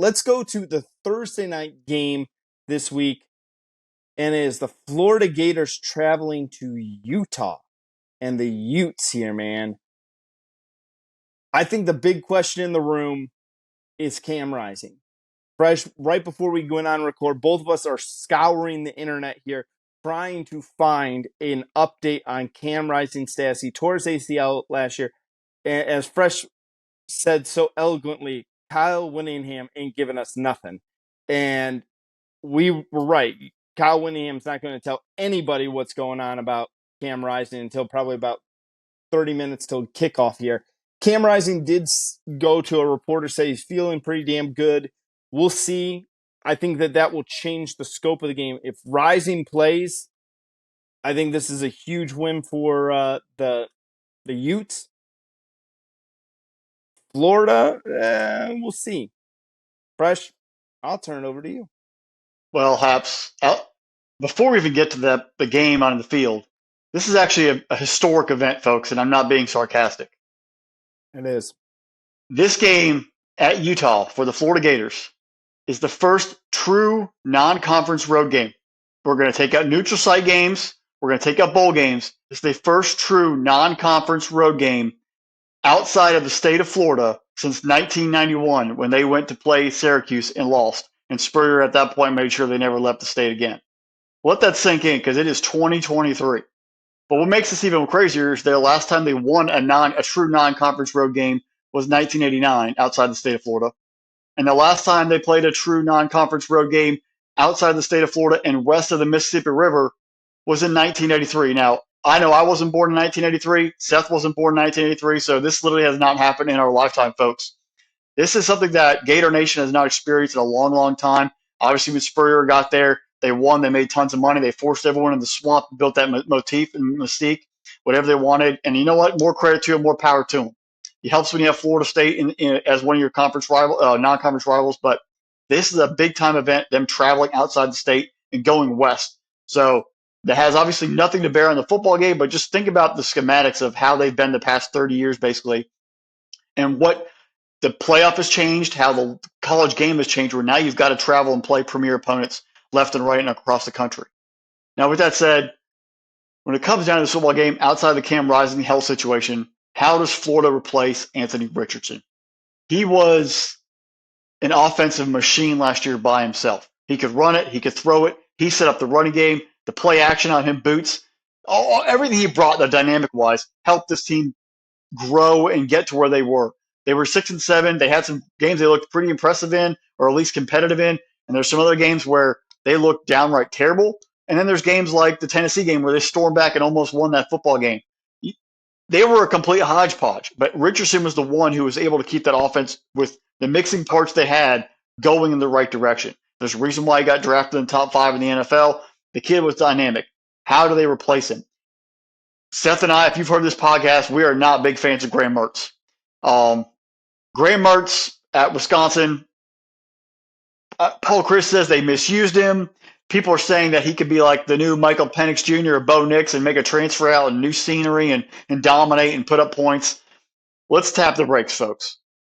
let's go to the Thursday night game this week, and it is the Florida Gators traveling to Utah, and the Utes here, man. I think the big question in the room is Cam Rising. Fresh, right before we go on record, both of us are scouring the internet here, trying to find an update on Cam Rising's status. He tore his ACL last year. As Fresh said so eloquently, Kyle Winningham ain't giving us nothing. And we were right. Kyle Winningham's not going to tell anybody what's going on about Cam Rising until probably about 30 minutes till kickoff here. Cam Rising did go to a reporter, say he's feeling pretty damn good. We'll see. I think that will change the scope of the game. If Rising plays, I think this is a huge win for the Utes. Florida, we'll see. Fresh, I'll turn it over to you. Well, Haps, before we even get to the game on the field, this is actually a historic event, folks, and I'm not being sarcastic. It is. This game at Utah for the Florida Gators is the first true non-conference road game. We're going to take out neutral site games. We're going to take out bowl games. It's the first true non-conference road game outside of the state of Florida since 1991 when they went to play Syracuse and lost. And Spurrier at that point made sure they never left the state again. Let that sink in because it is 2023. But what makes this even crazier is the last time they won a true non-conference road game was 1989 outside the state of Florida. And the last time they played a true non-conference road game outside the state of Florida and west of the Mississippi River was in 1983. Now, I know I wasn't born in 1983. Seth wasn't born in 1983. So this literally has not happened in our lifetime, folks. This is something that Gator Nation has not experienced in a long, long time. Obviously, when Spurrier got there, they won. They made tons of money. They forced everyone in the swamp, built that motif and mystique, whatever they wanted. And you know what? More credit to them, more power to them. It helps when you have Florida State as one of your non-conference rivals. But this is a big-time event, them traveling outside the state and going west. So that has obviously nothing to bear on the football game, but just think about the schematics of how they've been the past 30 years, basically, and what the playoff has changed, how the college game has changed, where now you've got to travel and play premier opponents left and right and across the country. Now, with that said, when it comes down to the football game, outside the Cam Rising health situation, how does Florida replace Anthony Richardson? He was an offensive machine last year by himself. He could run it. He could throw it. He set up the running game. The play action on him, boots, everything he brought, the dynamic-wise, helped this team grow and get to where they were. They were 6-7. They had some games they looked pretty impressive in, or at least competitive in. And there's some other games where they looked downright terrible. And then there's games like the Tennessee game where they stormed back and almost won that football game. They were a complete hodgepodge, but Richardson was the one who was able to keep that offense with the mixing parts they had going in the right direction. There's a reason why he got drafted in the top 5 in the NFL. The kid was dynamic. How do they replace him? Seth and I, if you've heard this podcast, we are not big fans of Graham Mertz. Graham Mertz at Wisconsin, Paul Chris says they misused him. People are saying that he could be like the new Michael Penix Jr. or Bo Nix and make a transfer out and new scenery and dominate and put up points. Let's tap the brakes, folks.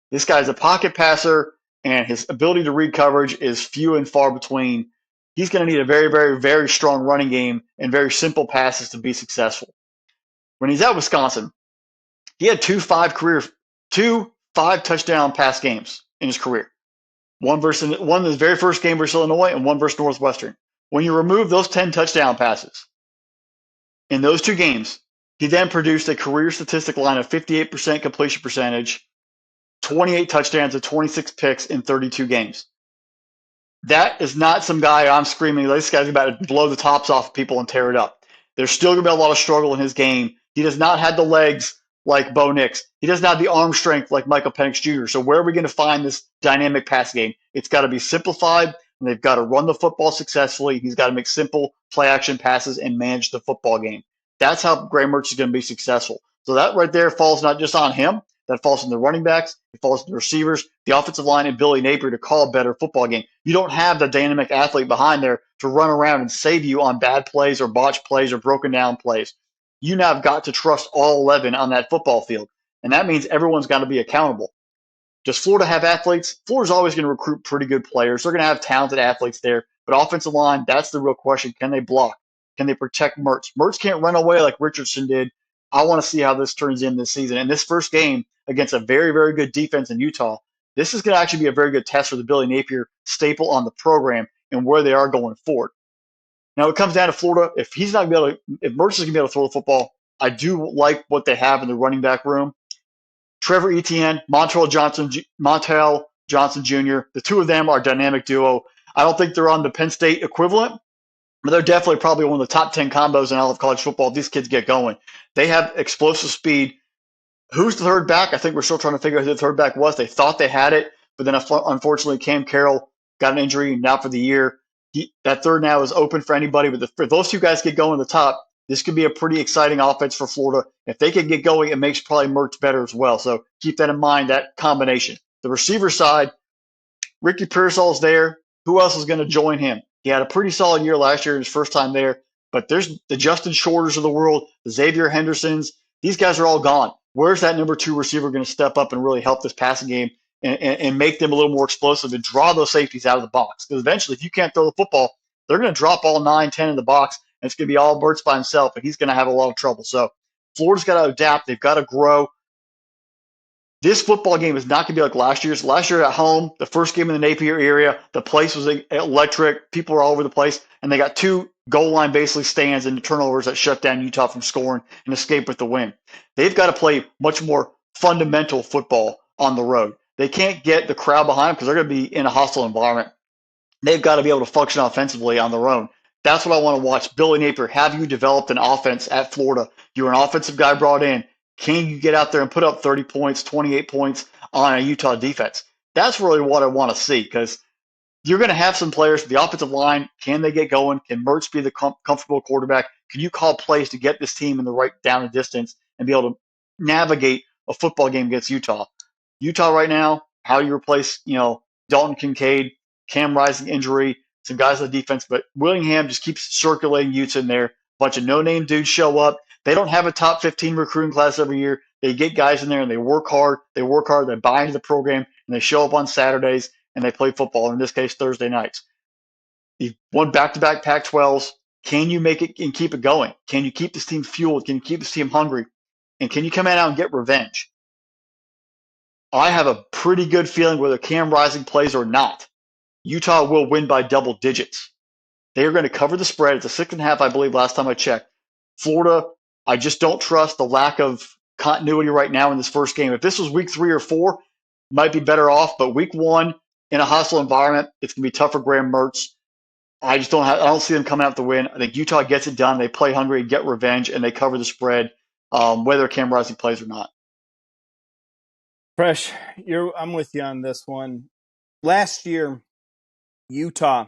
This guy's a pocket passer, and his ability to read coverage is few and far between. He's going to need a very, very, very strong running game and very simple passes to be successful. When he's at Wisconsin, he had two five touchdown pass games in his career. One in his very first game versus Illinois and one versus Northwestern. When you remove those 10 touchdown passes in those two games, he then produced a career statistic line of 58% completion percentage, 28 touchdowns and 26 picks in 32 games. That is not some guy I'm screaming, this guy's about to blow the tops off of people and tear it up. There's still going to be a lot of struggle in his game. He does not have the legs like Bo Nix. He doesn't have the arm strength like Michael Penix Jr. So where are we going to find this dynamic pass game? It's got to be simplified, and they've got to run the football successfully. He's got to make simple play-action passes and manage the football game. That's how Graham Mertz is going to be successful. So that right there falls not just on him. That falls on the running backs. It falls on the receivers, the offensive line, and Billy Napier to call a better football game. You don't have the dynamic athlete behind there to run around and save you on bad plays or botched plays or broken down plays. You now have got to trust all 11 on that football field, and that means everyone's got to be accountable. Does Florida have athletes? Florida's always going to recruit pretty good players. They're going to have talented athletes there. But offensive line, that's the real question. Can they block? Can they protect Mertz? Mertz can't run away like Richardson did. I want to see how this turns in this season. And this first game against a very, very good defense in Utah, this is going to actually be a very good test for the Billy Napier staple on the program and where they are going forward. Now it comes down to Florida. If he's not going to be able to, if Mertz is going to be able to throw the football, I do like what they have in the running back room. Trevor Etienne, Montel Johnson Jr. The two of them are a dynamic duo. I don't think they're on the Penn State equivalent, but they're definitely probably one of the top 10 combos in all of college football. If these kids get going, they have explosive speed. Who's the third back? I think we're still trying to figure out who the third back was. They thought they had it, but then unfortunately Cam Carroll got an injury and out for the year. That third now is open for anybody. But if those two guys get going at the top, this could be a pretty exciting offense for Florida. If they can get going, it makes probably Mertz better as well. So keep that in mind, that combination. The receiver side, Ricky Pearsall's there. Who else is going to join him? He had a pretty solid year last year, his first time there. But there's the Justin Shorters of the world, the Xavier Hendersons. These guys are all gone. Where's that number two receiver going to step up and really help this passing game and make them a little more explosive and draw those safeties out of the box? Because eventually, if you can't throw the football, they're going to drop all 9, 10 in the box, and it's going to be all Mertz by himself, and he's going to have a lot of trouble. So Florida's got to adapt. They've got to grow. This football game is not going to be like last year's. Last year at home, the first game in the Napier area, the place was electric. People were all over the place, and they got two goal line basically stands and turnovers that shut down Utah from scoring and escape with the win. They've got to play much more fundamental football on the road. They can't get the crowd behind them because they're going to be in a hostile environment. They've got to be able to function offensively on their own. That's what I want to watch. Billy Napier, have you developed an offense at Florida? You're an offensive guy brought in. Can you get out there and put up 30 points, 28 points on a Utah defense? That's really what I want to see because you're going to have some players. The offensive line, can they get going? Can Mertz be the comfortable quarterback? Can you call plays to get this team in the right down and distance and be able to navigate a football game against Utah? Utah right now, how do you replace, Dalton Kincaid, Cam Rising injury, some guys on the defense, but Willingham just keeps circulating Utes in there. A bunch of no-name dudes show up. They don't have a top 15 recruiting class every year. They get guys in there and they work hard. They buy into the program, and they show up on Saturdays and they play football, in this case, Thursday nights. You've won back-to-back Pac-12s. Can you make it and keep it going? Can you keep this team fueled? Can you keep this team hungry? And can you come out and get revenge? I have a pretty good feeling whether Cam Rising plays or not, Utah will win by double digits. They are going to cover the spread. It's a 6.5, I believe, last time I checked. Florida, I just don't trust the lack of continuity right now in this first game. If this was week 3 or 4, might be better off. But week 1 in a hostile environment, it's going to be tough for Graham Mertz. I don't see them coming out to win. I think Utah gets it done. They play hungry, get revenge, and they cover the spread, whether Cam Rising plays or not. Fresh, I'm with you on this one. Last year, Utah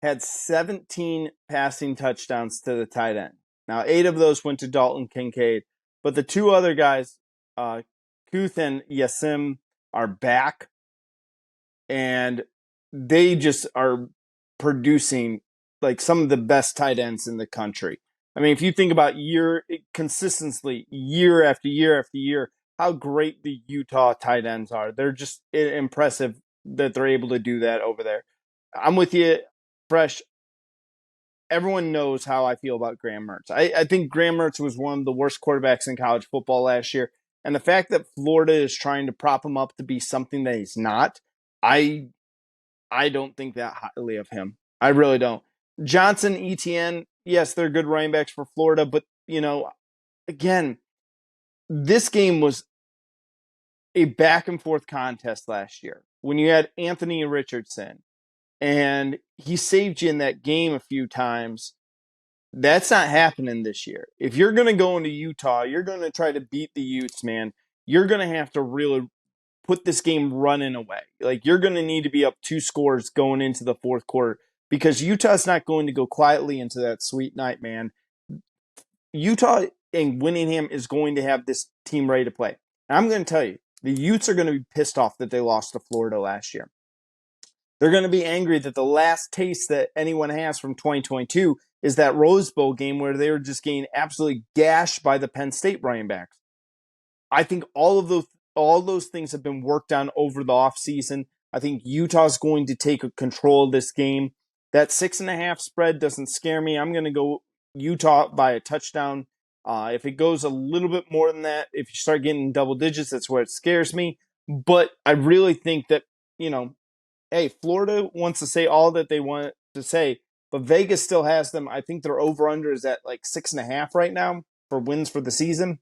had 17 passing touchdowns to the tight end. Now, 8 of those went to Dalton Kincaid, but the 2 other guys, Kuth and Yasim, are back, and they just are producing like some of the best tight ends in the country. I mean, if you think about consistently, year after year after year, how great the Utah tight ends are. They're just impressive that they're able to do that over there. I'm with you, Fresh. Everyone knows how I feel about Graham Mertz. I think Graham Mertz was one of the worst quarterbacks in college football last year. And the fact that Florida is trying to prop him up to be something that he's not, I don't think that highly of him. I really don't. Johnson, Etienne, yes, they're good running backs for Florida, but, again, this game was a back-and-forth contest last year when you had Anthony Richardson, and he saved you in that game a few times. That's not happening this year. If you're going to go into Utah, you're going to try to beat the Utes, man. You're going to have to really put this game running away. Like, you're going to need to be up 2 scores going into the fourth quarter because Utah's not going to go quietly into that sweet night, man. Utah and Winningham is going to have this team ready to play. And I'm going to tell you, the Utes are going to be pissed off that they lost to Florida last year. They're going to be angry that the last taste that anyone has from 2022 is that Rose Bowl game where they were just getting absolutely gashed by the Penn State running backs. I think all of all those things have been worked on over the offseason. I think Utah's going to take control of this game. That 6.5 spread doesn't scare me. I'm going to go Utah by a touchdown. If it goes a little bit more than that, if you start getting double digits, that's where it scares me. But I really think that, hey, Florida wants to say all that they want to say, but Vegas still has them. I think their over-under is at like 6.5 right now for wins for the season.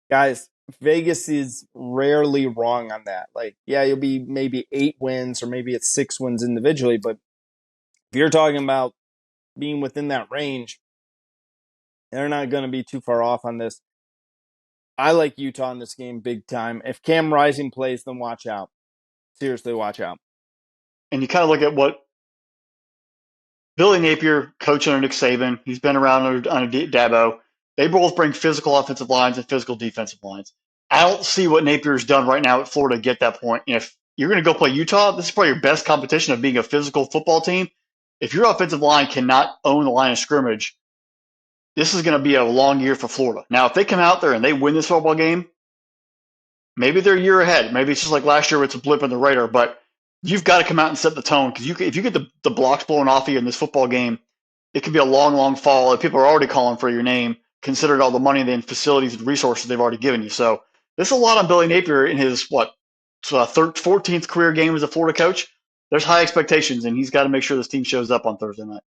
Guys, Vegas is rarely wrong on that. Like, yeah, you'll be maybe 8 wins or maybe it's 6 wins individually, but if you're talking about being within that range, they're not going to be too far off on this. I like Utah in this game big time. If Cam Rising plays, then watch out. Seriously, watch out. And you kind of look at what Billy Napier, coach under Nick Saban, he's been around under Dabo. They both bring physical offensive lines and physical defensive lines. I don't see what Napier's done right now at Florida to get that point. And if you're going to go play Utah, this is probably your best competition of being a physical football team. If your offensive line cannot own the line of scrimmage, this is going to be a long year for Florida. Now, if they come out there and they win this football game, maybe they're a year ahead. Maybe it's just like last year where it's a blip on the radar. But you've got to come out and set the tone because if you get the blocks blown off of you in this football game, it could be a long, long fall. People are already calling for your name, considering all the money and facilities and resources they've already given you. So there's a lot on Billy Napier in his 14th career game as a Florida coach. There's high expectations, and he's got to make sure this team shows up on Thursday night.